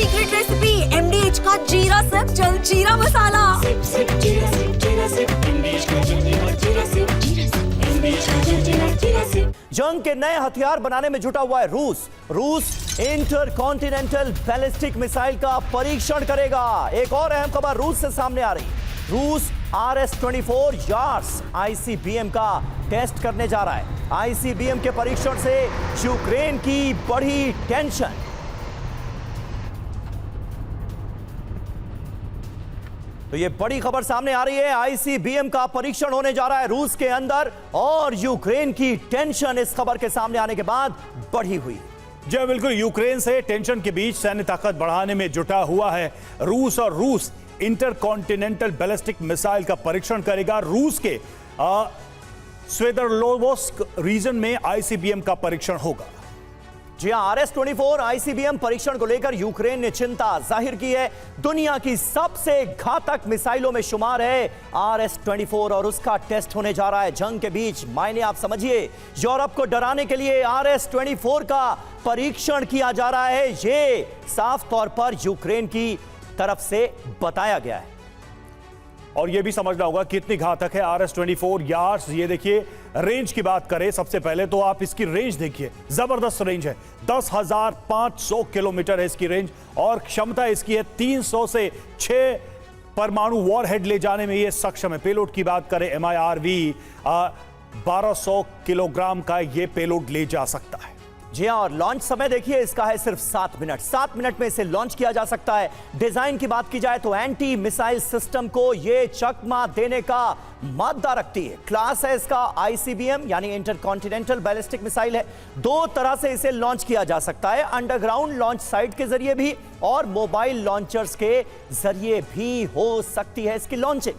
Secret recipe MDH का जीरा SIP जल जीरा मसाला। सिप सिप जीरा सिप MDH का जल जीरा सिप MDH का जल जीरा सिप। जंग के नए हथियार बनाने में जुटा हुआ है रूस इंटरकॉन्टिनेंटल बैलिस्टिक मिसाइल का परीक्षण करेगा। एक और अहम खबर रूस से सामने आ रही। रूस RS-24 यार्स ICBM का टेस्ट करने जा रहा है। ICBM के परीक्षण से यूक्रेन की बढ़ी टेंशन। तो ये बड़ी खबर सामने आ रही है। ICBM का परीक्षण होने जा रहा है रूस के अंदर और यूक्रेन की टेंशन इस खबर के सामने आने के बाद बढ़ी हुई। जी बिल्कुल, यूक्रेन से टेंशन के बीच सैन्य ताकत बढ़ाने में जुटा हुआ है रूस और रूस इंटरकॉन्टिनेंटल बैलिस्टिक मिसाइल का परीक्षण करेगा। रूस के स्वेदरलोवस्क रीजन में ICBM का परीक्षण होगा। जी हां, RS-24 ICBM परीक्षण को लेकर यूक्रेन ने चिंता जाहिर की है। दुनिया की सबसे घातक मिसाइलों में शुमार है RS-24 और उसका टेस्ट होने जा रहा है जंग के बीच। मायने आप समझिए, यूरोप को डराने के लिए RS-24 का परीक्षण किया जा रहा है। ये साफ तौर पर यूक्रेन की तरफ से बताया गया है। और यह भी समझना होगा कितनी घातक है RS-24 यार्स। ये देखिए, रेंज की बात करें सबसे पहले तो आप इसकी रेंज देखिए, जबरदस्त रेंज है। 10,500 किलोमीटर है इसकी रेंज और क्षमता इसकी है 300 से 6 परमाणु वॉरहेड ले जाने में ये सक्षम है। पेलोड की बात करें MIRV 1200 किलोग्राम का ये पेलोड ले जा सकता है। जी हां, और लॉन्च समय देखिए इसका है सिर्फ 7 मिनट। 7 मिनट में इसे लॉन्च किया जा सकता है। डिजाइन की बात की जाए तो एंटी मिसाइल सिस्टम को यह चकमा देने का मादा रखती है। क्लास है इसका ICBM यानी इंटरकॉन्टिनेंटल बैलिस्टिक मिसाइल है। 2 तरह से इसे लॉन्च किया जा सकता है, अंडरग्राउंड लॉन्च साइट के जरिए भी और मोबाइल लॉन्चर्स के जरिए भी हो सकती है इसकी लॉन्चिंग।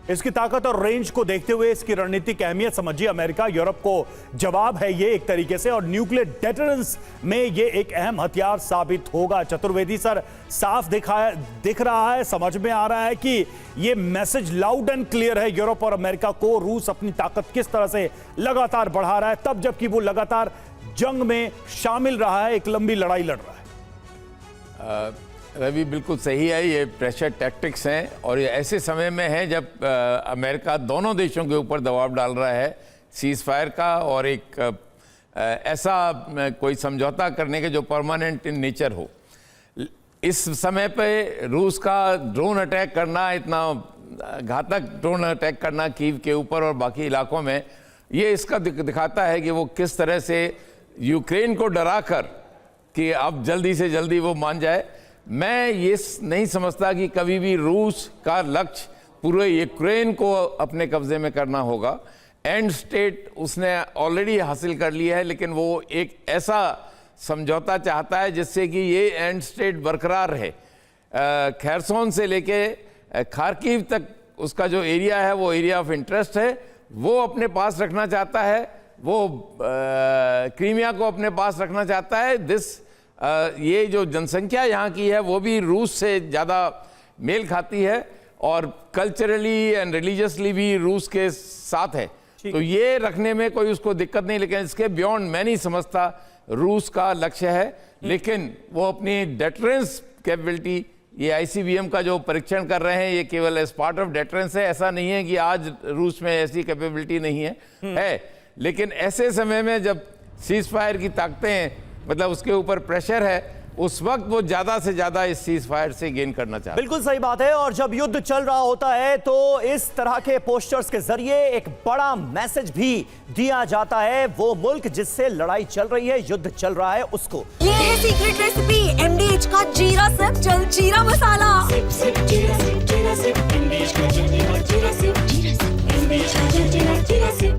इसकी ताकत और रेंज को देखते हुए इसकी रणनीतिक अहमियत समझिए। अमेरिका यूरोप को जवाब है ये एक तरीके से, और न्यूक्लियर डेटरेंस में ये एक अहम हथियार साबित होगा। चतुर्वेदी सर, साफ दिख रहा है, समझ में आ रहा है कि ये मैसेज लाउड एंड क्लियर है यूरोप और अमेरिका को। रूस अपनी ताकत किस तरह से लगातार बढ़ा रहा है, तब जबकि वो लगातार जंग में शामिल रहा है, एक लंबी लड़ाई लड़ रहा है। रवि बिल्कुल सही है, ये प्रेशर टैक्टिक्स हैं और ये ऐसे समय में है जब अमेरिका दोनों देशों के ऊपर दबाव डाल रहा है सीज फायर का और एक ऐसा कोई समझौता करने के जो परमानेंट इन नेचर हो। इस समय पे रूस का ड्रोन अटैक करना, इतना घातक ड्रोन अटैक करना कीव के ऊपर और बाकी इलाकों में, ये इसका दिखाता है कि वो किस तरह से यूक्रेन को डरा कर कि अब जल्दी से जल्दी वो मान जाए। मैं ये नहीं समझता कि कभी भी रूस का लक्ष्य पूरे यूक्रेन को अपने कब्जे में करना होगा। एंड स्टेट उसने ऑलरेडी हासिल कर लिया है, लेकिन वो एक ऐसा समझौता चाहता है जिससे कि ये एंड स्टेट बरकरार रहे। खैरसोन से लेके खार्किव तक उसका जो एरिया है वो एरिया ऑफ इंटरेस्ट है, वो अपने पास रखना चाहता है। वो क्रीमिया को अपने पास रखना चाहता है। ये जो जनसंख्या यहाँ की है वो भी रूस से ज़्यादा मेल खाती है और कल्चरली एंड रिलीजियसली भी रूस के साथ है, तो ये रखने में कोई उसको दिक्कत नहीं। लेकिन इसके बियॉन्ड मैं नहीं समझता रूस का लक्ष्य है, लेकिन वो अपनी डेटरेंस कैपेबिलिटी, ये ICBM का जो परीक्षण कर रहे हैं ये केवल एज पार्ट ऑफ डेटरेंस है। ऐसा नहीं है कि आज रूस में ऐसी कैपेबिलिटी नहीं है, लेकिन ऐसे समय में जब सीज फायर की ताकतें मतलब उसके ऊपर प्रेशर है, उस वक्त वो ज्यादा से ज्यादा इस सीज फायर से गेन करना चाहता है। बिल्कुल सही बात है। और जब युद्ध चल रहा होता है तो इस तरह के पोस्टर्स के जरिए एक बड़ा मैसेज भी दिया जाता है वो मुल्क जिससे लड़ाई चल रही है, युद्ध चल रहा है, उसको। ये है सीक्रेट रेसिपी MDH का जीरा सिप जल जीरा मसाला।